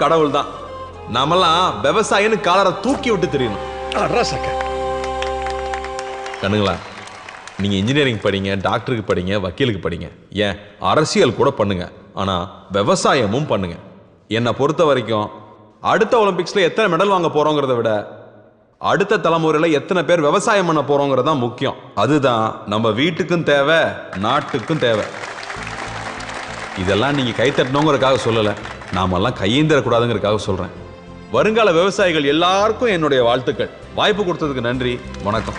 கடவுள் தான். நாமெல்லாம் விவசாயின்னு காலரை தூக்கி விட்டு தெரியணும். கண்ணுங்களா, நீங்க இன்ஜினியரிங் படிங்க, டாக்டருக்கு படிங்க, வக்கீலுக்கு படிங்க, ஏன் அரசியல் கூட பண்ணுங்க. ஆனா விவசாயமும் பண்ணுங்க. என்னை பொறுத்த வரைக்கும் அடுத்த ஒலிம்பிக்ஸ்ல எத்தனை மெடல் வாங்க போறோங்கிறத விட அடுத்த தலைமுறையில எத்தனை பேர் விவசாயம் பண்ண போறோங்கிறது தான் முக்கியம். அதுதான் நம்ம வீட்டுக்கும் தேவை, நாட்டுக்கும் தேவை. இதெல்லாம் நீங்க கைத்தட்டணுங்கிறதுக்காக சொல்லல, நாமெல்லாம் கையேந்திரக்கூடாதுங்கிறதுக்காக சொல்றேன். வருங்கால விவசாயிகள் எல்லாருக்கும் என்னுடைய வாழ்த்துக்கள். வாய்ப்பு கொடுத்ததுக்கு நன்றி. வணக்கம்.